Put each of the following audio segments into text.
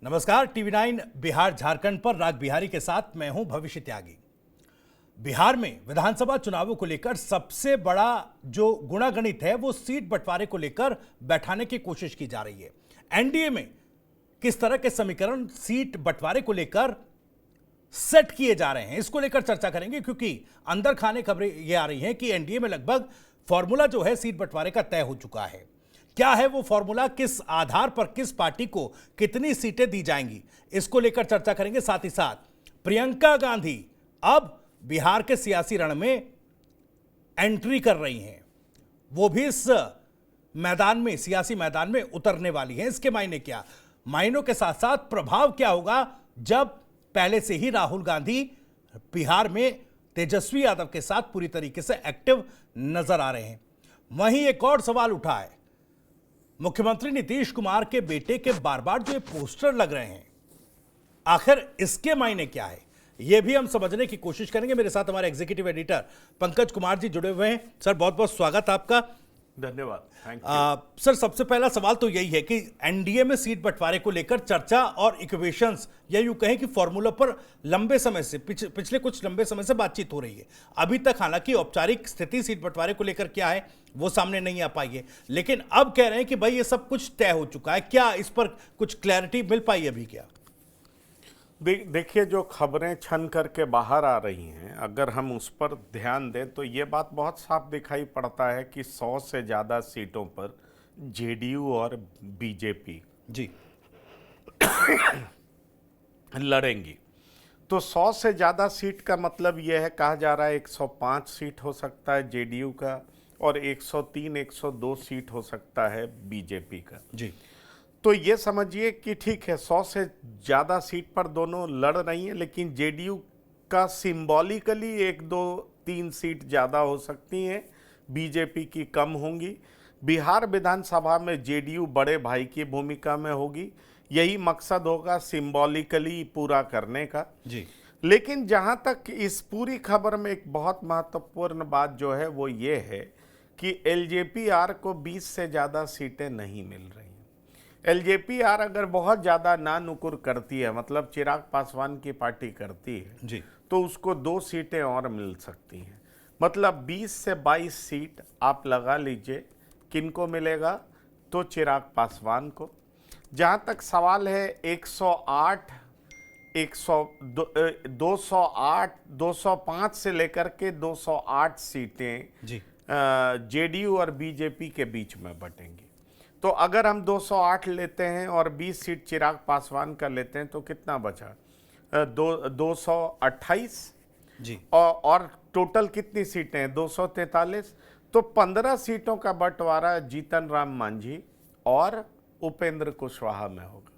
नमस्कार। टीवी 9 बिहार झारखंड पर राग बिहारी के साथ मैं हूं भविष्य त्यागी। बिहार में विधानसभा चुनावों को लेकर सबसे बड़ा जो गुणागणित है वो सीट बंटवारे को लेकर बैठाने की कोशिश की जा रही है। एनडीए में किस तरह के समीकरण सीट बंटवारे को लेकर सेट किए जा रहे हैं, इसको लेकर चर्चा करेंगे, क्योंकि अंदर खाने खबरें ये आ रही हैं कि एनडीए में लगभग फॉर्मूला जो है सीट बंटवारे का तय हो चुका है। क्या है वो फॉर्मूला, किस आधार पर किस पार्टी को कितनी सीटें दी जाएंगी, इसको लेकर चर्चा करेंगे। साथ ही साथ प्रियंका गांधी अब बिहार के सियासी रण में एंट्री कर रही हैं, वो भी इस मैदान में, सियासी मैदान में उतरने वाली हैं। इसके मायने क्या, मायनों के साथ साथ प्रभाव क्या होगा जब पहले से ही राहुल गांधी बिहार में तेजस्वी यादव के साथ पूरी तरीके से एक्टिव नजर आ रहे हैं। वहीं एक और सवाल उठा है, मुख्यमंत्री नीतीश कुमार के बेटे के बार बार जो ये पोस्टर लग रहे हैं, आखिर इसके मायने क्या है, यह भी हम समझने की कोशिश करेंगे। मेरे साथ हमारे एग्जीक्यूटिव एडिटर पंकज कुमार जी जुड़े हुए हैं। सर, बहुत बहुत स्वागत आपका। धन्यवाद। Thank you. सर, सबसे पहला सवाल तो यही है कि एनडीए में सीट बंटवारे को लेकर चर्चा और इक्वेशंस, या यूं कहें कि फॉर्मूला पर लंबे समय से, पिछले कुछ लंबे समय से बातचीत हो रही है। अभी तक हालांकि औपचारिक स्थिति सीट बंटवारे को लेकर क्या है वो सामने नहीं आ पाई है, लेकिन अब कह रहे हैं कि भाई ये सब कुछ तय हो चुका है। क्या इस पर कुछ क्लैरिटी मिल पाई अभी? क्या देखिए, जो खबरें छन करके बाहर आ रही हैं, अगर हम उस पर ध्यान दें तो ये बात बहुत साफ दिखाई पड़ता है कि 100 से ज़्यादा सीटों पर जेडीयू और बीजेपी जी लड़ेंगी। तो 100 से ज़्यादा सीट का मतलब यह है, कहा जा रहा है 105 सीट हो सकता है जेडीयू का और 103 102 सीट हो सकता है बीजेपी का। जी, तो ये समझिए कि ठीक है, 100 से ज़्यादा सीट पर दोनों लड़ रही हैं, लेकिन जेडीयू का सिंबॉलिकली 1 2 3 सीट ज़्यादा हो सकती हैं, बीजेपी की कम होंगी। बिहार विधानसभा में जेडीयू बड़े भाई की भूमिका में होगी, यही मकसद होगा सिंबॉलिकली पूरा करने का। जी, लेकिन जहाँ तक इस पूरी खबर में एक बहुत महत्वपूर्ण बात जो है वो ये है कि एलजेपीआर को 20 से ज़्यादा सीटें नहीं मिल रही हैं। एलजेपीआर अगर बहुत ज़्यादा ना नुकुर करती है, मतलब चिराग पासवान की पार्टी करती है जी, तो उसको 2 सीटें और मिल सकती हैं। मतलब 20 से 22 सीट आप लगा लीजिए किनको मिलेगा, तो चिराग पासवान को। जहाँ तक सवाल है 108 208 205 से लेकर के 208 सीटें जी, जेडीयू और बीजेपी के बीच में बटेंगी। तो अगर हम 208 लेते हैं और 20 सीट चिराग पासवान का लेते हैं तो कितना बचा? 228 जी, और टोटल कितनी सीटें हैं? 243। तो 15 सीटों का बंटवारा जीतन राम मांझी और उपेंद्र कुशवाहा में होगा।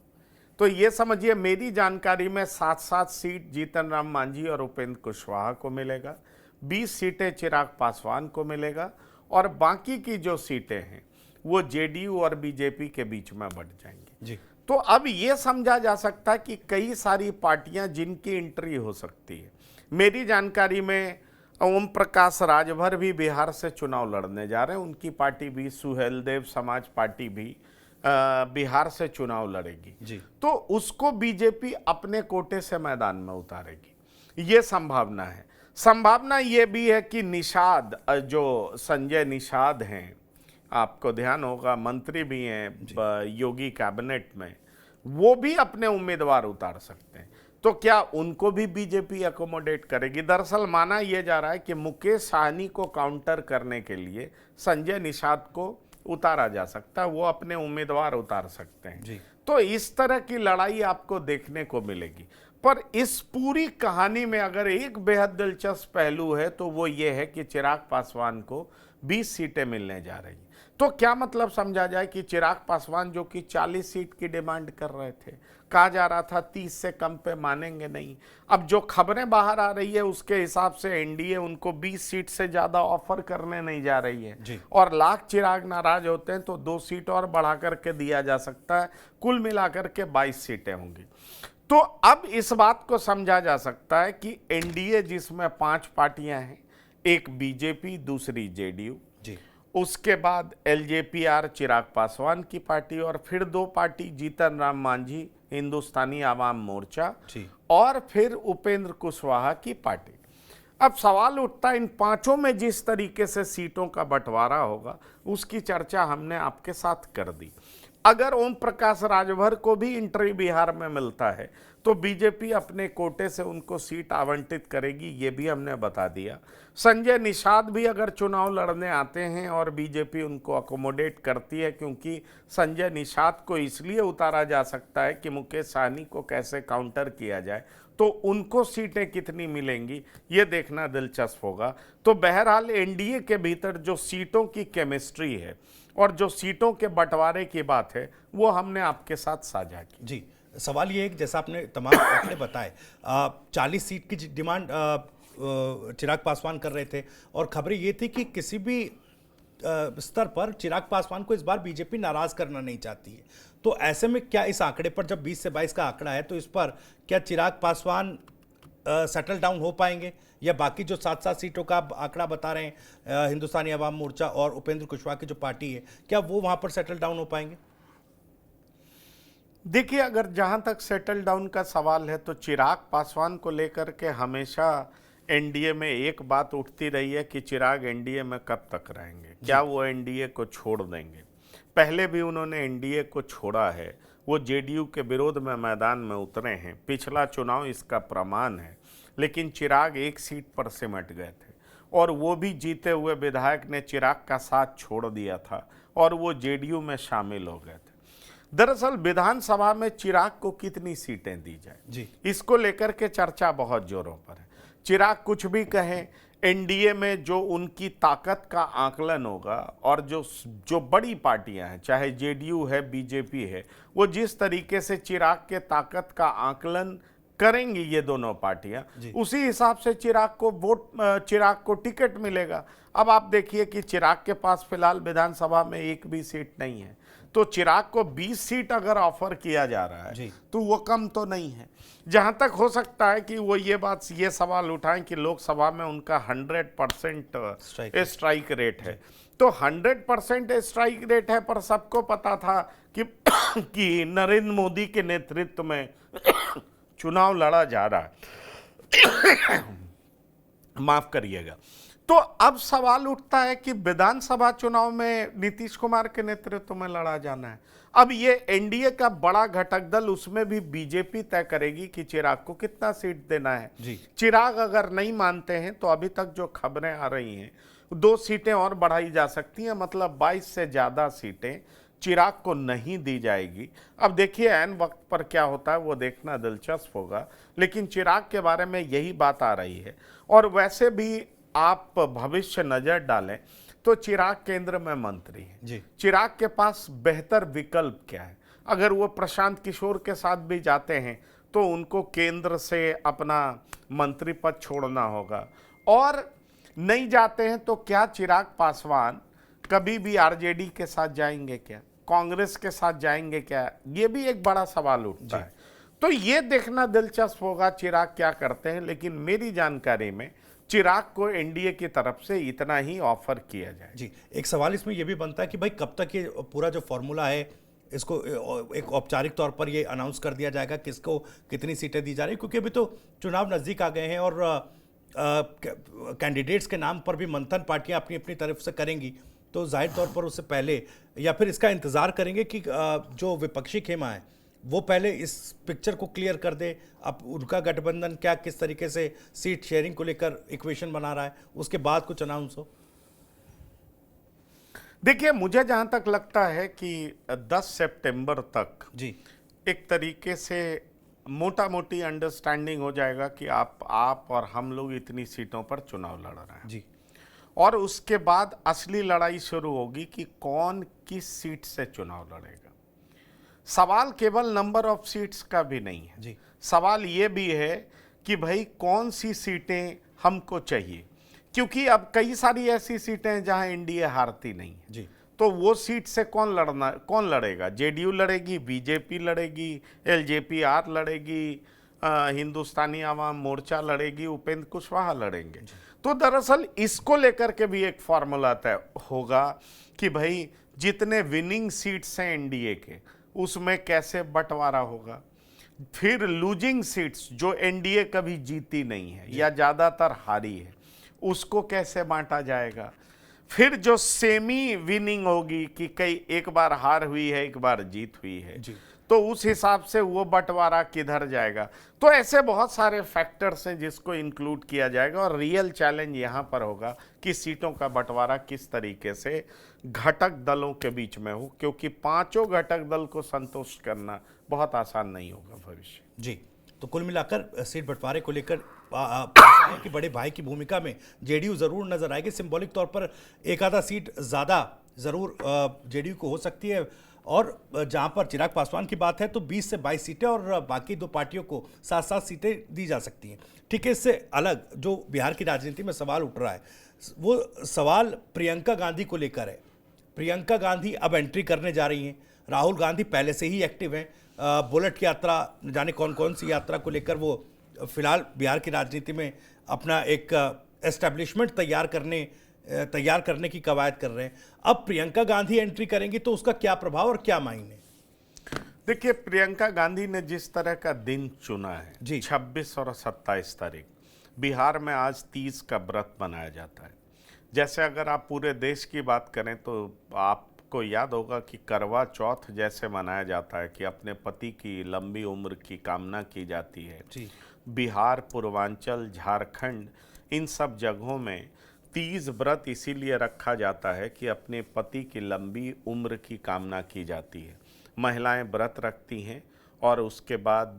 तो ये समझिए, मेरी जानकारी में 7-7 सीट जीतन राम मांझी और उपेंद्र कुशवाहा को मिलेगा, 20 सीटें चिराग पासवान को मिलेगा और बाकी की जो सीटें हैं वो जेडीयू और बीजेपी के बीच में बट जाएंगी। जी, तो अब ये समझा जा सकता है कि कई सारी पार्टियां जिनकी एंट्री हो सकती है। मेरी जानकारी में ओम प्रकाश राजभर भी बिहार से चुनाव लड़ने जा रहे हैं, उनकी पार्टी भी, सुहेलदेव समाज पार्टी भी बिहार से चुनाव लड़ेगी। जी, तो उसको बीजेपी अपने कोटे से मैदान में उतारेगी, ये संभावना है। संभावना ये भी है कि निषाद, जो संजय निषाद हैं, आपको ध्यान होगा मंत्री भी हैं योगी कैबिनेट में, वो भी अपने उम्मीदवार उतार सकते हैं। तो क्या उनको भी बीजेपी अकोमोडेट करेगी? दरअसल माना यह जा रहा है कि मुकेश साहनी को काउंटर करने के लिए संजय निषाद को उतारा जा सकता है, वो अपने उम्मीदवार उतार सकते हैं। जी, तो इस तरह की लड़ाई आपको देखने को मिलेगी। पर इस पूरी कहानी में अगर एक बेहद दिलचस्प पहलू है तो वो ये है कि चिराग पासवान को 20 सीटें मिलने जा रही हैं। तो क्या मतलब समझा जाए कि चिराग पासवान जो कि 40 सीट की डिमांड कर रहे थे, कहा जा रहा था 30 से कम पे मानेंगे नहीं। अब जो खबरें बाहर आ रही है उसके हिसाब से एनडीए उनको 20 सीट से ज़्यादा ऑफर करने नहीं जा रही है जी, और लाख चिराग नाराज होते हैं तो 2 सीट और बढ़ा करके दिया जा सकता है, कुल मिलाकर के 22 सीटें होंगी। तो अब इस बात को समझा जा सकता है कि एनडीए जिसमें 5 पार्टियां हैं, एक बीजेपी, दूसरी जेडीयू, जी, उसके बाद एलजेपीआर चिराग पासवान की पार्टी और फिर 2 पार्टी जीतन राम मांझी हिंदुस्तानी आवाम मोर्चा जी। और फिर उपेंद्र कुशवाहा की पार्टी। अब सवाल उठता है इन पांचों में जिस तरीके से सीटों का बंटवारा होगा उसकी चर्चा हमने आपके साथ कर दी। अगर ओम प्रकाश राजभर को भी एंट्री बिहार में मिलता है तो बीजेपी अपने कोटे से उनको सीट आवंटित करेगी, ये भी हमने बता दिया। संजय निषाद भी अगर चुनाव लड़ने आते हैं और बीजेपी उनको अकोमोडेट करती है, क्योंकि संजय निषाद को इसलिए उतारा जा सकता है कि मुकेश सहनी को कैसे काउंटर किया जाए, तो उनको सीटें कितनी मिलेंगी ये देखना दिलचस्प होगा। तो बहरहाल एनडीए के भीतर जो सीटों की केमिस्ट्री है और जो सीटों के बंटवारे की बात है वो हमने आपके साथ साझा की। जी, सवाल ये है कि जैसा आपने तमाम आंकड़े बताए, 40 सीट की डिमांड चिराग पासवान कर रहे थे और खबरें ये थी कि किसी भी स्तर पर चिराग पासवान को इस बार बीजेपी नाराज करना नहीं चाहती है। तो ऐसे में क्या इस आंकड़े पर, जब 20 से 22 का आंकड़ा है, तो इस पर क्या चिराग पासवान सेटल डाउन हो पाएंगे, या बाकी जो 7-7 सीटों का आंकड़ा बता रहे हैं हिंदुस्तानी आवाम मोर्चा और उपेंद्र कुशवाहा की जो पार्टी है, क्या वो वहां पर सेटल डाउन हो पाएंगे? देखिए, अगर जहां तक सेटल डाउन का सवाल है तो चिराग पासवान को लेकर के हमेशा एनडीए में एक बात उठती रही है कि चिराग एनडीए में कब तक रहेंगे, क्या वो एनडीए को छोड़ देंगे। पहले भी उन्होंने एनडीए को छोड़ा है, वो जेडीयू के विरोध में मैदान में उतरे हैं, पिछला चुनाव इसका प्रमाण है। लेकिन चिराग एक सीट पर सिमट गए थे और वो भी जीते हुए विधायक ने चिराग का साथ छोड़ दिया था और वो जेडीयू में शामिल हो गए थे। दरअसल विधानसभा में चिराग को कितनी सीटें दी जाए जी, इसको लेकर के चर्चा बहुत जोरों पर है। चिराग कुछ भी कहें, एनडीए में जो उनकी ताकत का आकलन होगा और जो बड़ी पार्टियां हैं, चाहे जेडीयू है, बीजेपी है, वो जिस तरीके से चिराग के ताकत का आकलन करेंगी ये दोनों पार्टियां, उसी हिसाब से चिराग को टिकट मिलेगा। अब आप देखिए कि चिराग के पास फिलहाल विधानसभा में एक भी सीट नहीं है, तो चिराग को 20 सीट अगर ऑफर किया जा रहा है तो वो कम तो नहीं है। जहां तक हो सकता है कि वो ये सवाल उठाएं कि लोकसभा में उनका 100% स्ट्राइक रेट है, तो 100% स्ट्राइक रेट है, पर सबको पता था कि नरेंद्र मोदी के नेतृत्व में चुनाव लड़ा जा रहा है। माफ करिएगा। तो अब सवाल उठता है कि विधानसभा चुनाव में नीतीश कुमार के नेतृत्व में लड़ा जाना है। अब ये एनडीए का बड़ा घटक दल, उसमें भी बीजेपी तय करेगी कि चिराग को कितना सीट देना है। चिराग अगर नहीं मानते हैं तो अभी तक जो खबरें आ रही हैं 2 सीटें और बढ़ाई जा सकती हैं, मतलब 22 से ज्यादा सीटें चिराग को नहीं दी जाएगी। अब देखिए ऐन वक्त पर क्या होता है वो देखना दिलचस्प होगा, लेकिन चिराग के बारे में यही बात आ रही है। और वैसे भी आप भविष्य नजर डालें तो चिराग केंद्र में मंत्री हैं, चिराग के पास बेहतर विकल्प क्या है। अगर वो प्रशांत किशोर के साथ भी जाते हैं तो उनको केंद्र से अपना मंत्री पद छोड़ना होगा, और नहीं जाते हैं तो क्या चिराग पासवान कभी भी आरजेडी के साथ जाएंगे क्या, कांग्रेस के साथ जाएंगे क्या, ये भी एक बड़ा सवाल उठता है। तो ये देखना दिलचस्प होगा चिराग क्या करते हैं। लेकिन मेरी जानकारी में चिराग को एनडीए की तरफ से इतना ही ऑफर किया जाए। जी, एक सवाल इसमें यह भी बनता है कि भाई कब तक ये पूरा जो फॉर्मूला है इसको एक औपचारिक तौर पर ये अनाउंस कर दिया जाएगा किसको कितनी सीटें दी जा रही, क्योंकि अभी तो चुनाव नज़दीक आ गए हैं और कैंडिडेट्स के नाम पर भी मंथन पार्टियां अपनी अपनी तरफ से करेंगी, तो जाहिर तौर पर उससे पहले या फिर इसका इंतज़ार करेंगे कि जो विपक्षी खेमा है वो पहले इस पिक्चर को क्लियर कर दे, अब उनका गठबंधन क्या किस तरीके से सीट शेयरिंग को लेकर इक्वेशन बना रहा है, उसके बाद कुछ अनाउंस हो। देखिए, मुझे जहां तक लगता है कि 10 सितंबर तक एक तरीके से मोटा मोटी अंडरस्टैंडिंग हो जाएगा कि आप और हम लोग इतनी सीटों पर चुनाव लड़ रहे हैं और उसके बाद असली लड़ाई शुरू होगी कि कौन किस सीट से चुनाव लड़ेगा। सवाल केवल नंबर ऑफ सीट्स का भी नहीं है, सवाल ये भी है कि भाई कौन सी सीटें हमको चाहिए, क्योंकि अब कई सारी ऐसी सीटें हैं जहां एनडीए हारती नहीं है। तो वो सीट से कौन लड़ेगा, जेडीयू लड़ेगी, बीजेपी लड़ेगी, एलजेपी-आर लड़ेगी, हिंदुस्तानी आवाम मोर्चा लड़ेगी, उपेंद्र कुशवाहा लड़ेंगे। तो दरअसल इसको लेकर के भी एक फॉर्मूला तय होगा कि भाई जितने विनिंग सीट्स हैं एनडीए के उसमें कैसे बंटवारा होगा। फिर लूजिंग सीट्स जो एनडीए कभी जीती नहीं है या ज्यादातर हारी है, उसको कैसे बांटा जाएगा। फिर जो सेमी विनिंग होगी कि कई एक बार हार हुई है एक बार जीत हुई है, जी। तो उस हिसाब से वो बंटवारा किधर जाएगा। तो ऐसे बहुत सारे फैक्टर्स हैं जिसको इंक्लूड किया जाएगा और रियल चैलेंज यहाँ पर होगा कि सीटों का बंटवारा किस तरीके से घटक दलों के बीच में हो, क्योंकि पांचों घटक दल को संतुष्ट करना बहुत आसान नहीं होगा भविष्य। जी, तो कुल मिलाकर सीट बंटवारे को लेकर ऐसा है कि बड़े भाई की भूमिका में जेडीयू जरूर नजर आएगी। सिंबॉलिक तौर पर एक आधा सीट ज्यादा जरूर जेडीयू को हो सकती है, और जहां पर चिराग पासवान की बात है तो 20 से 22 सीटें और बाकी दो पार्टियों को 7-7 सीटें दी जा सकती हैं। ठीक है, इससे अलग जो बिहार की राजनीति में सवाल उठ रहा है वो सवाल प्रियंका गांधी को लेकर है। प्रियंका गांधी अब एंट्री करने जा रही हैं। राहुल गांधी पहले से ही एक्टिव हैं। बुलेट यात्रा, न जाने कौन कौन सी यात्रा को लेकर वो फिलहाल बिहार की राजनीति में अपना एक एस्टेब्लिशमेंट तैयार करने की कवायद कर रहे हैं। अब प्रियंका गांधी एंट्री करेंगी तो उसका क्या प्रभाव और क्या मायने। देखिए, प्रियंका गांधी ने जिस तरह का दिन चुना है जी। 26 और 27 तारीख, बिहार में आज 30 का व्रत मनाया जाता है। जैसे अगर आप पूरे देश की बात करें तो आपको याद होगा कि करवा चौथ जैसे मनाया जाता है कि अपने पति की लंबी उम्र की कामना की जाती है। जी। बिहार, पूर्वांचल, झारखंड, इन सब जगहों में 30 व्रत इसीलिए रखा जाता है कि अपने पति की लंबी उम्र की कामना की जाती है। महिलाएं व्रत रखती हैं और उसके बाद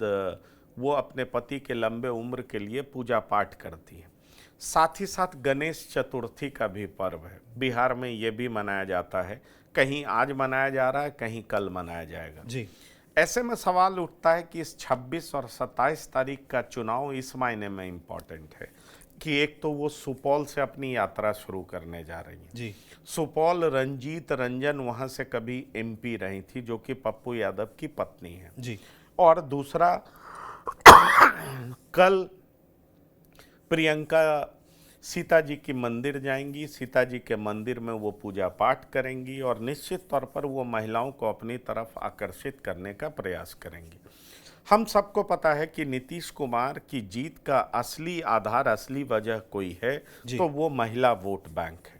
वो अपने पति के लंबे उम्र के लिए पूजा पाठ करती हैं। साथ ही साथ गणेश चतुर्थी का भी पर्व है, बिहार में ये भी मनाया जाता है। कहीं आज मनाया जा रहा है, कहीं कल मनाया जाएगा। जी। ऐसे में सवाल उठता है कि इस 26 और 27 तारीख का चुनाव इस मायने में इम्पॉर्टेंट है कि एक तो वो सुपौल से अपनी यात्रा शुरू करने जा रही हैं। जी। सुपौल रंजीत रंजन वहाँ से कभी एमपी रही थी, जो कि पप्पू यादव की पत्नी है। जी। और दूसरा, कल प्रियंका सीता जी की मंदिर जाएंगी, सीता जी के मंदिर में वो पूजा पाठ करेंगी और निश्चित तौर पर वो महिलाओं को अपनी तरफ आकर्षित करने का प्रयास करेंगी। हम सबको पता है कि नीतीश कुमार की जीत का असली आधार, असली वजह कोई है तो वो महिला वोट बैंक है।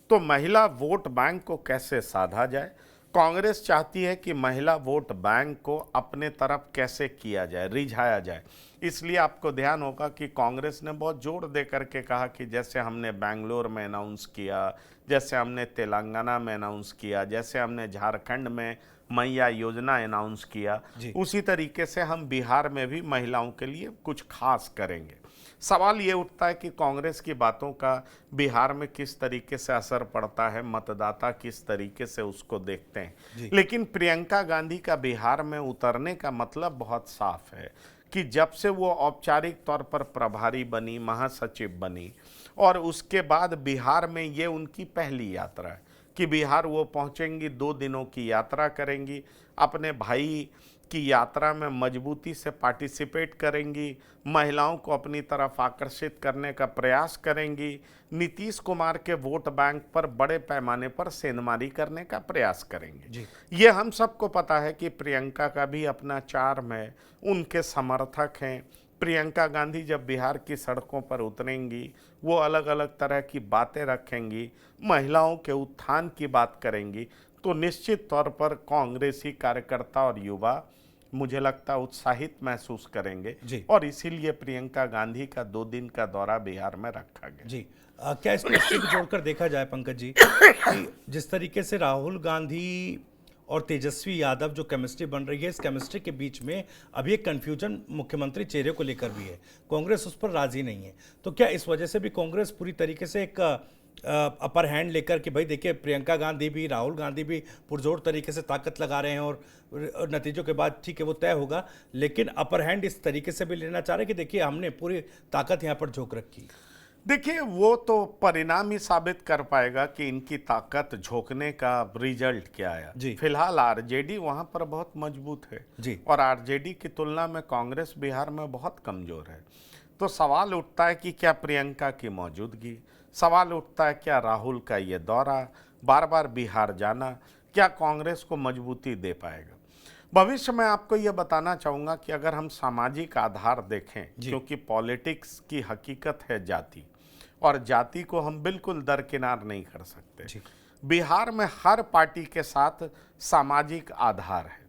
तो महिला वोट बैंक को कैसे साधा जाए, कांग्रेस चाहती है कि महिला वोट बैंक को अपने तरफ कैसे किया जाए, रिझाया जाए। इसलिए आपको ध्यान होगा कि कांग्रेस ने बहुत जोर दे करके कहा कि जैसे हमने बेंगलोर में अनाउंस किया, जैसे हमने तेलंगाना में अनाउंस किया, जैसे हमने झारखंड में मैया योजना अनाउंस किया, उसी तरीके से हम बिहार में भी महिलाओं के लिए कुछ खास करेंगे। सवाल ये उठता है कि कांग्रेस की बातों का बिहार में किस तरीके से असर पड़ता है, मतदाता किस तरीके से उसको देखते हैं। लेकिन प्रियंका गांधी का बिहार में उतरने का मतलब बहुत साफ है कि जब से वो औपचारिक तौर पर प्रभारी बनी, महासचिव बनी, और उसके बाद बिहार में ये उनकी पहली यात्रा है कि बिहार वो पहुंचेंगी, 2 दिनों की यात्रा करेंगी, अपने भाई की यात्रा में मजबूती से पार्टिसिपेट करेंगी, महिलाओं को अपनी तरफ आकर्षित करने का प्रयास करेंगी, नीतीश कुमार के वोट बैंक पर बड़े पैमाने पर सेंधमारी करने का प्रयास करेंगे। ये हम सबको पता है कि प्रियंका का भी अपना चार्म है, उनके समर्थक हैं। प्रियंका गांधी जब बिहार की सड़कों पर उतरेंगी, वो अलग अलग तरह की बातें रखेंगी, महिलाओं के उत्थान की बात करेंगी, तो निश्चित तौर पर कांग्रेसी कार्यकर्ता और युवा मुझे लगता है उत्साहित महसूस करेंगे और इसीलिए प्रियंका गांधी का 2 दिन का दौरा बिहार में रखा गया। जी। क्या इसको इससे भी जोड़कर देखा जाए पंकज जी कि जिस तरीके से राहुल गांधी और तेजस्वी यादव जो केमिस्ट्री बन रही है, इस केमिस्ट्री के बीच में अभी एक कन्फ्यूजन मुख्यमंत्री चेहरे को लेकर भी है, कांग्रेस उस पर राजी नहीं है। तो क्या इस वजह से भी कांग्रेस पूरी तरीके से एक अपर हैंड लेकर कि भाई देखिए प्रियंका गांधी भी, राहुल गांधी भी पुरजोर तरीके से ताकत लगा रहे हैं और नतीजों के बाद ठीक है वो तय होगा, लेकिन अपर हैंड इस तरीके से भी लेना चाह रहे हैं कि देखिए हमने पूरी ताकत यहाँ पर झोंक रखी। देखिए, वो तो परिणाम ही साबित कर पाएगा कि इनकी ताकत झोंकने का रिजल्ट क्या आया। फिलहाल आरजेडी वहां पर बहुत मजबूत है और आरजेडी की तुलना में कांग्रेस बिहार में बहुत कमजोर है। तो सवाल उठता है कि क्या प्रियंका की मौजूदगी, सवाल उठता है क्या राहुल का ये दौरा, बार बार बिहार जाना, क्या कांग्रेस को मजबूती दे पाएगा। भविष्य में आपको यह बताना चाहूंगा कि अगर हम सामाजिक आधार देखें, जी। क्योंकि पॉलिटिक्स की हकीकत है जाति, और जाति को हम बिल्कुल दरकिनार नहीं कर सकते। जी। बिहार में हर पार्टी के साथ सामाजिक आधार है,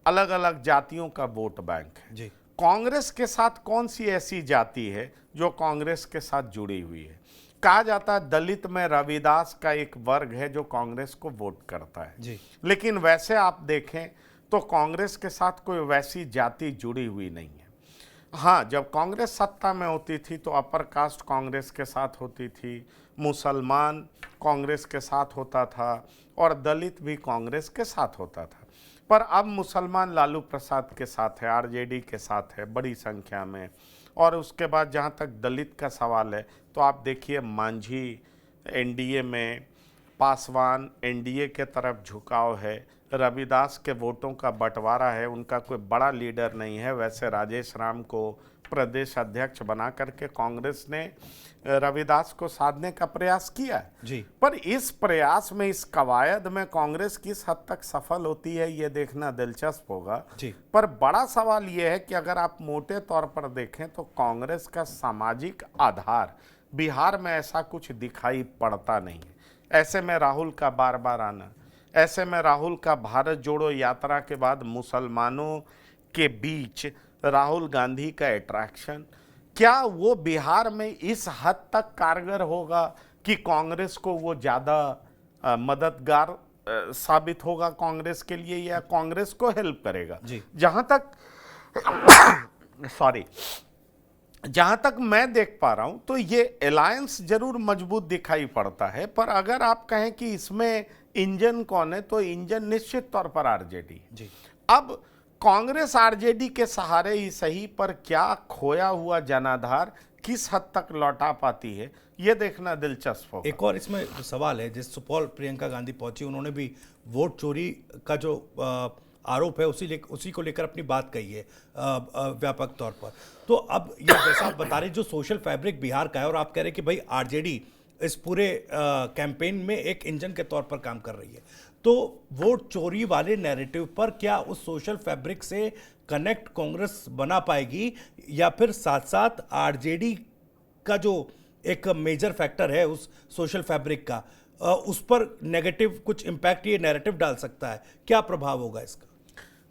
अलग अलग जातियों का वोट बैंक है। जी। कांग्रेस के साथ कौन सी ऐसी जाति है जो कांग्रेस के साथ जुड़ी हुई है? कहा जाता है दलित में रविदास का एक वर्ग है जो कांग्रेस को वोट करता है, जी। लेकिन वैसे आप देखें तो कांग्रेस के साथ कोई वैसी जाति जुड़ी हुई नहीं है। हाँ, जब कांग्रेस सत्ता में होती थी तो अपर कास्ट कांग्रेस के साथ होती थी, मुसलमान कांग्रेस के साथ होता था और दलित भी कांग्रेस के साथ होता था। पर अब मुसलमान लालू प्रसाद के साथ है, आरजेडी के साथ है बड़ी संख्या में। और उसके बाद जहाँ तक दलित का सवाल है तो आप देखिए मांझी एनडीए में, पासवान एनडीए के तरफ झुकाव है, रविदास के वोटों का बंटवारा है, उनका कोई बड़ा लीडर नहीं है। वैसे राजेश राम को प्रदेश अध्यक्ष बना करके कांग्रेस ने रविदास को साधने का प्रयास किया है। जी। पर इस प्रयास में, इस कवायद में कांग्रेस किस हद तक सफल होती है ये देखना दिलचस्प होगा। जी। पर बड़ा सवाल ये है कि अगर आप मोटे तौर पर देखें तो कांग्रेस का सामाजिक आधार बिहार में ऐसा कुछ दिखाई पड़ता नहीं है। ऐसे में राहुल का बार बार आना, ऐसे में राहुल का भारत जोड़ो यात्रा के बाद मुसलमानों के बीच राहुल गांधी का अट्रैक्शन, क्या वो बिहार में इस हद तक कारगर होगा कि कांग्रेस को वो ज़्यादा मददगार साबित होगा कांग्रेस के लिए, या कांग्रेस को हेल्प करेगा? जी। जहां तक मैं देख पा रहा हूं तो ये अलायंस जरूर मजबूत दिखाई पड़ता है। पर अगर आप कहें कि इसमें इंजन कौन है तो इंजन निश्चित तौर पर आरजेडी। जी। अब कांग्रेस आरजेडी के सहारे ही सही, पर क्या खोया हुआ जनाधार किस हद तक लौटा पाती है ये देखना दिलचस्प होगा। एक और इसमें सवाल है, जिस सुपौल प्रियंका गांधी पहुंची, उन्होंने भी वोट चोरी का जो आरोप है उसी को लेकर अपनी बात कही है व्यापक तौर पर। तो अब ये जैसा आप बता रहे, जो सोशल फैब्रिक बिहार का है, और आप कह रहे कि भाई आरजेडी इस पूरे कैंपेन में एक इंजन के तौर पर काम कर रही है, तो वोट चोरी वाले नैरेटिव पर क्या उस सोशल फैब्रिक से कनेक्ट कांग्रेस बना पाएगी, या फिर साथ साथ आरजेडी का जो एक मेजर फैक्टर है उस सोशल फैब्रिक का, उस पर नेगेटिव कुछ इम्पैक्ट ये नैरेटिव डाल सकता है? क्या प्रभाव होगा इसका?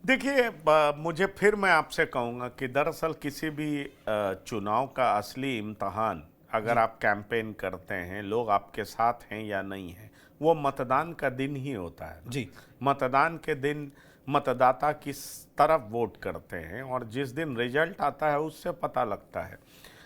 देखिए, मुझे फिर मैं आपसे कहूँगा कि दरअसल किसी भी चुनाव का असली इम्तहान, अगर आप कैंपेन करते हैं, लोग आपके साथ हैं या नहीं हैं, वो मतदान का दिन ही होता है। जी। मतदान के दिन मतदाता किस तरफ वोट करते हैं और जिस दिन रिजल्ट आता है उससे पता लगता है।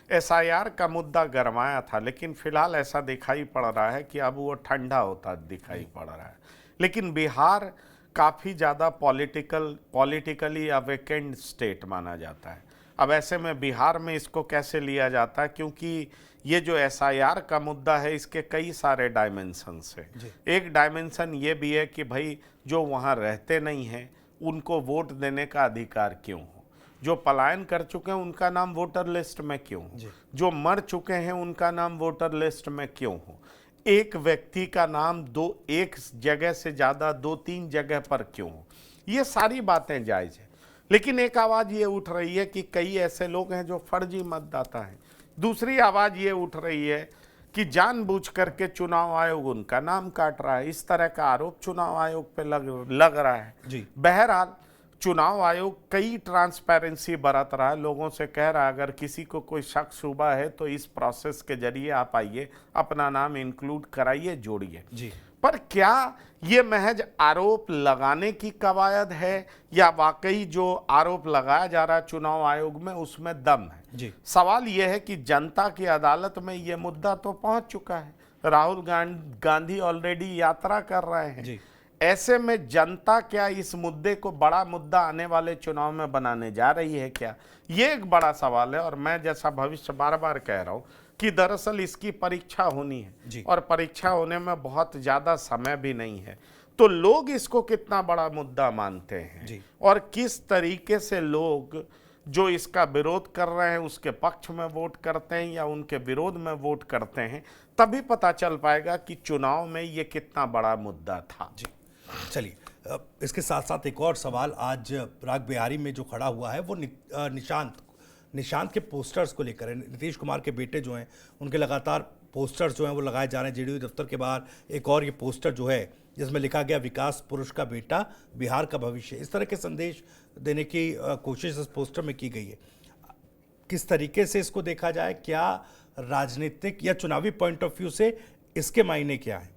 एसआईआर का मुद्दा गरमाया था, लेकिन फिलहाल ऐसा दिखाई पड़ रहा है कि अब वो ठंडा होता दिखाई पड़ रहा है। लेकिन बिहार काफ़ी ज़्यादा पॉलिटिकली अवेकेंड स्टेट माना जाता है। अब ऐसे में बिहार में इसको कैसे लिया जाता है, क्योंकि ये जो एसआईआर का मुद्दा है इसके कई सारे डायमेंशंस हैं। एक डायमेंशन ये भी है कि भाई जो वहाँ रहते नहीं हैं उनको वोट देने का अधिकार क्यों हो, जो पलायन कर चुके हैं उनका नाम वोटर लिस्ट में क्यों हो, जो मर चुके हैं उनका नाम वोटर लिस्ट में क्यों हो, एक व्यक्ति का नाम एक जगह से ज़्यादा 2-3 जगह पर क्यों हो। ये सारी बातें जायज़ है, लेकिन एक आवाज़ ये उठ रही है कि कई ऐसे लोग हैं जो फर्जी मतदाता हैं। दूसरी आवाज़ ये उठ रही है कि जानबूझ करके चुनाव आयोग उनका नाम काट रहा है। इस तरह का आरोप चुनाव आयोग पे लग रहा है। जी। बहरहाल चुनाव आयोग कई ट्रांसपेरेंसी बरत रहा है, लोगों से कह रहा है अगर किसी को कोई शक शुबा है तो इस प्रोसेस के जरिए आप आइए, अपना नाम इंक्लूड कराइए, जोड़िए। जी। पर क्या ये महज आरोप लगाने की कवायद है, या वाकई जो आरोप लगाया जा रहा है चुनाव आयोग में उसमें दम है? जी। सवाल यह है कि जनता की अदालत में ये मुद्दा तो पहुंच चुका है, राहुल गांधी ऑलरेडी यात्रा कर रहे हैं। जी। ऐसे में जनता क्या इस मुद्दे को बड़ा मुद्दा आने वाले चुनाव में बनाने जा रही है क्या? ये एक बड़ा सवाल है। और मैं जैसा भविष्य बार बार कह रहा हूं कि दरअसल इसकी परीक्षा होनी है, और परीक्षा होने में बहुत ज़्यादा समय भी नहीं है। तो लोग इसको कितना बड़ा मुद्दा मानते हैं और किस तरीके से लोग जो इसका विरोध कर रहे हैं उसके पक्ष में वोट करते हैं या उनके विरोध में वोट करते हैं, तभी पता चल पाएगा कि चुनाव में ये कितना बड़ा मुद्दा था। चलिए, इसके साथ साथ एक और सवाल आज राग बिहारी में जो खड़ा हुआ है वो निशांत के पोस्टर्स को लेकर है। नीतीश कुमार के बेटे जो हैं उनके लगातार पोस्टर्स जो हैं वो लगाए जा रहे हैं। जेडीयू दफ्तर के बाहर एक और ये पोस्टर जो है जिसमें लिखा गया विकास पुरुष का बेटा बिहार का भविष्य, इस तरह के संदेश देने की कोशिश इस पोस्टर में की गई है। किस तरीके से इसको देखा जाए, क्या राजनीतिक या चुनावी पॉइंट ऑफ व्यू से इसके मायने क्या है?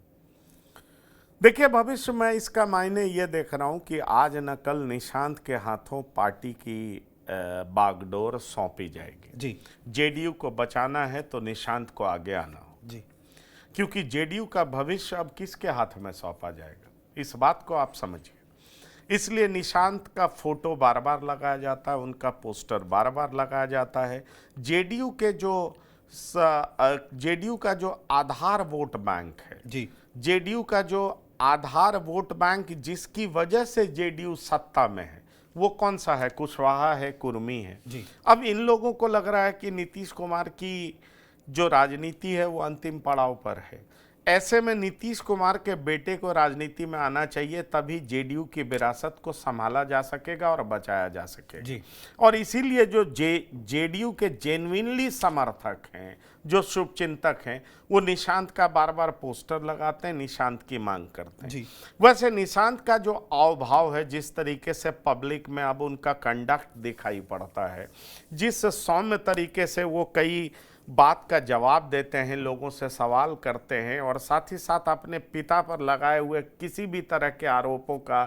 देखिए, भविष्य में इसका मायने ये देख रहा हूं कि आज न कल निशांत के हाथों पार्टी की बागडोर सौंपी जाएगी। जी, जेडीयू को बचाना है तो निशांत को आगे आना हो, जी, क्योंकि जेडीयू का भविष्य अब किसके हाथ में सौंपा जाएगा, इस बात को आप समझिए। इसलिए निशांत का फोटो बार बार लगाया जाता है, उनका पोस्टर बार बार लगाया जाता है। जेडीयू का जो आधार वोट बैंक है, जी, जेडीयू का जो आधार वोट बैंक जिसकी वजह से जेडीयू सत्ता में है, वो कौन सा है? कुशवाहा है, कुर्मी है। जी। अब इन लोगों को लग रहा है कि नीतीश कुमार की जो राजनीति है वो अंतिम पड़ाव पर है। ऐसे में नीतीश कुमार के बेटे को राजनीति में आना चाहिए, तभी जेडीयू की विरासत को संभाला जा सकेगा और बचाया जा सकेगा। जी। और इसीलिए जो जेडीयू के जेन्युइनली समर्थक हैं, जो शुभचिंतक हैं, वो निशांत का बार बार पोस्टर लगाते हैं, निशांत की मांग करते हैं। जी। वैसे निशांत का जो आव भाव है, जिस तरीके से पब्लिक में अब उनका कंडक्ट दिखाई पड़ता है, जिस सौम्य तरीके से वो कई बात का जवाब देते हैं, लोगों से सवाल करते हैं और साथ ही साथ अपने पिता पर लगाए हुए किसी भी तरह के आरोपों का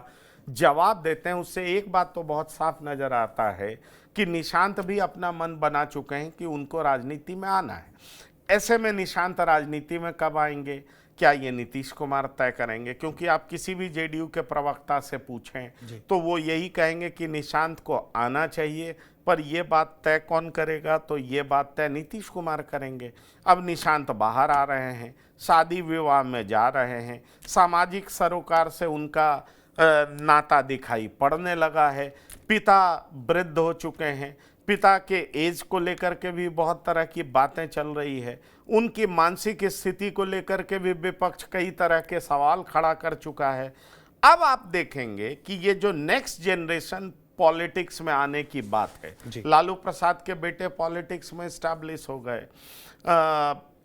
जवाब देते हैं, उससे एक बात तो बहुत साफ नजर आता है कि निशांत भी अपना मन बना चुके हैं कि उनको राजनीति में आना है। ऐसे में निशांत राजनीति में कब आएंगे, क्या ये नीतीश कुमार तय करेंगे? क्योंकि आप किसी भी जेडीयू के प्रवक्ता से पूछें तो वो यही कहेंगे कि निशांत को आना चाहिए, पर ये बात तय कौन करेगा? तो ये बात तय नीतीश कुमार करेंगे। अब निशांत बाहर आ रहे हैं, शादी विवाह में जा रहे हैं, सामाजिक सरोकार से उनका नाता दिखाई पड़ने लगा है, पिता वृद्ध हो चुके हैं, पिता के एज को लेकर के भी बहुत तरह की बातें चल रही है, उनकी मानसिक स्थिति को लेकर के भी विपक्ष कई तरह के सवाल खड़ा कर चुका है। अब आप देखेंगे कि ये जो नेक्स्ट जनरेशन पॉलिटिक्स में आने की बात है, लालू प्रसाद के बेटे पॉलिटिक्स में स्टैब्लिश हो गए,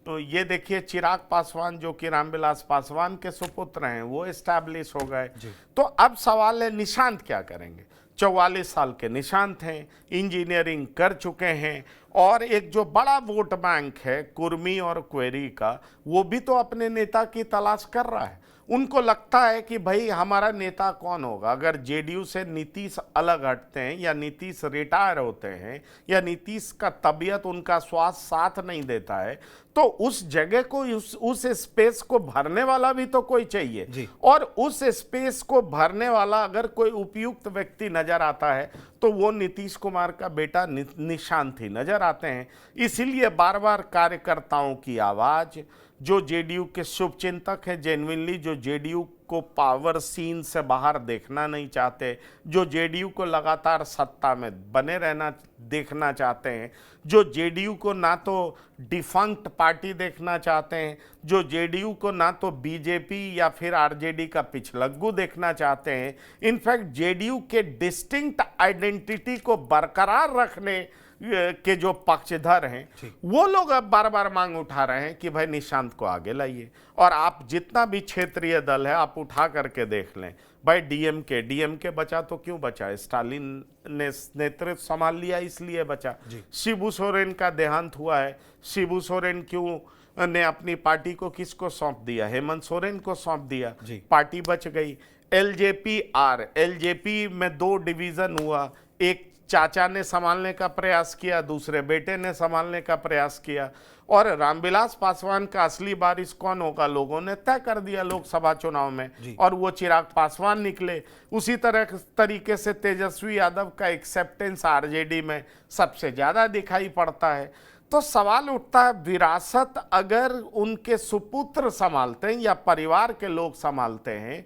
तो ये देखिए चिराग पासवान जो कि रामविलास पासवान के सुपुत्र हैं, वो एस्टैब्लिश हो गए। तो अब सवाल है निशांत क्या करेंगे? 44 साल के निशांत हैं, इंजीनियरिंग कर चुके हैं और एक जो बड़ा वोट बैंक है कुर्मी और क्वेरी का, वो भी तो अपने नेता की तलाश कर रहा है। उनको लगता है कि भाई हमारा नेता कौन होगा। अगर जेडीयू से नीतीश अलग हटते हैं या नीतीश रिटायर होते हैं या नीतीश का तबीयत उनका स्वास्थ्य साथ नहीं देता है, तो उस जगह को उस स्पेस को भरने वाला भी तो कोई चाहिए। और उस स्पेस को भरने वाला अगर कोई उपयुक्त व्यक्ति नजर आता है तो वो नीतीश कुमार का बेटा निशांत ही नजर आते हैं। इसीलिए बार बार कार्यकर्ताओं की आवाज, जो जेडीयू के शुभचिंतक हैं, जेन्युइनली जो जेडीयू को पावर सीन से बाहर देखना नहीं चाहते, जो जेडीयू को लगातार सत्ता में बने रहना देखना चाहते हैं, जो जेडीयू को ना तो डिफंक्ट पार्टी देखना चाहते हैं, जो जेडीयू को ना तो बीजेपी या फिर आरजेडी का पिछलग्गू देखना चाहते हैं, इनफैक्ट जेडीयू के डिस्टिंक्ट आइडेंटिटी को बरकरार रखने के जो पक्षधर हैं, वो लोग अब बार बार मांग उठा रहे हैं कि भाई निशांत को आगे लाइए। और आप जितना भी क्षेत्रीय दल है आप उठा करके देख लें, भाई डीएमके बचा तो क्यों बचा? स्टालिन ने नेतृत्व संभाल लिया इसलिए बचा। शिबू सोरेन का देहांत हुआ है, शिबू सोरेन क्यों ने अपनी पार्टी को किसको सौंप दिया? हेमंत सोरेन को सौंप दिया, पार्टी बच गई। एलजेपी में 2 डिवीजन हुआ, एक चाचा ने संभालने का प्रयास किया, दूसरे बेटे ने संभालने का प्रयास किया, और रामविलास पासवान का असली वारिस कौन होगा लोगों ने तय कर दिया लोकसभा चुनाव में, और वो चिराग पासवान निकले। उसी तरीके से तेजस्वी यादव का एक्सेप्टेंस आरजेडी में सबसे ज्यादा दिखाई पड़ता है। तो सवाल उठता है, विरासत अगर उनके सुपुत्र संभालते हैं या परिवार के लोग संभालते हैं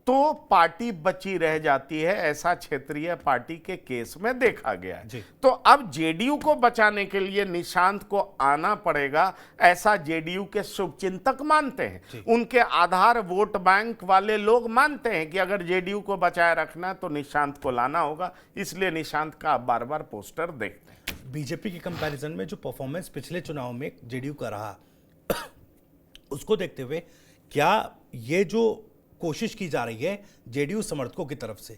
तो पार्टी बची रह जाती है। ऐसा क्षेत्रीय पार्टी के केस में देखा गया है। तो अब जेडीयू को बचाने के लिए निशांत को आना पड़ेगा, ऐसा जेडीयू के शुभचिंतक मानते हैं। उनके आधार वोट बैंक वाले लोग मानते हैं कि अगर जेडीयू को बचाए रखना तो निशांत को लाना होगा, इसलिए निशांत का आप बार बार पोस्टर देखते हैं। बीजेपी के कंपैरिजन में जो परफॉर्मेंस पिछले चुनाव में जेडीयू का रहा उसको देखते हुए क्या ये जो कोशिश की जा रही है जेडीयू समर्थकों की तरफ से,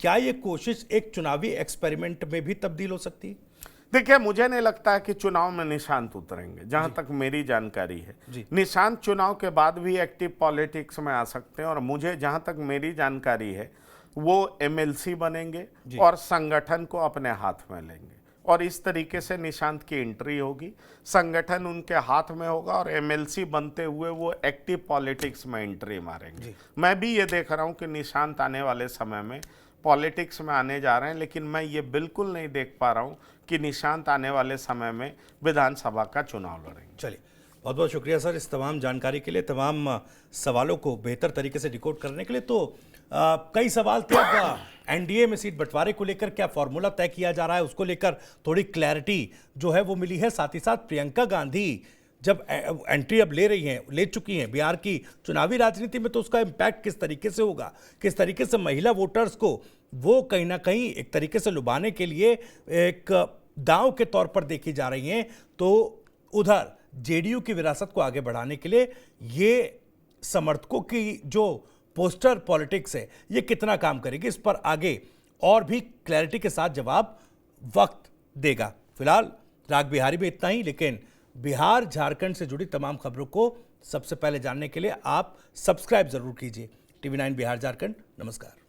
क्या ये कोशिश एक चुनावी एक्सपेरिमेंट में भी तब्दील हो सकती है? देखिए, मुझे नहीं लगता है कि चुनाव में निशांत उतरेंगे, जहां तक मेरी जानकारी है। निशांत चुनाव के बाद भी एक्टिव पॉलिटिक्स में आ सकते हैं, और मुझे जहां तक मेरी जानकारी है वो एमएलसी बनेंगे और संगठन को अपने हाथ में लेंगे, और इस तरीके से निशांत की एंट्री होगी। संगठन उनके हाथ में होगा और एमएलसी बनते हुए वो एक्टिव पॉलिटिक्स में एंट्री मारेंगे। मैं भी ये देख रहा हूँ कि निशांत आने वाले समय में पॉलिटिक्स में आने जा रहे हैं, लेकिन मैं ये बिल्कुल नहीं देख पा रहा हूँ कि निशांत आने वाले समय में विधानसभा का चुनाव लड़ेंगे। चलिए, बहुत बहुत शुक्रिया सर इस तमाम जानकारी के लिए, तमाम सवालों को बेहतर तरीके से डिकोड करने के लिए। तो कई सवाल थे, अब एनडीए में सीट बंटवारे को लेकर क्या फॉर्मूला तय किया जा रहा है उसको लेकर थोड़ी क्लैरिटी जो है वो मिली है। साथ ही साथ प्रियंका गांधी जब एंट्री अब ले चुकी हैं बिहार की चुनावी राजनीति में, तो उसका इम्पैक्ट किस तरीके से होगा, किस तरीके से महिला वोटर्स को वो कहीं ना कहीं एक तरीके से लुभाने के लिए एक दांव के तौर पर देखी जा रही हैं। तो उधर जेडीयू की विरासत को आगे बढ़ाने के लिए ये समर्थकों की जो पोस्टर पॉलिटिक्स है ये कितना काम करेगी, इस पर आगे और भी क्लैरिटी के साथ जवाब वक्त देगा। फिलहाल राग बिहारी में इतना ही, लेकिन बिहार झारखंड से जुड़ी तमाम खबरों को सबसे पहले जानने के लिए आप सब्सक्राइब जरूर कीजिए। TV9 बिहार झारखंड। नमस्कार।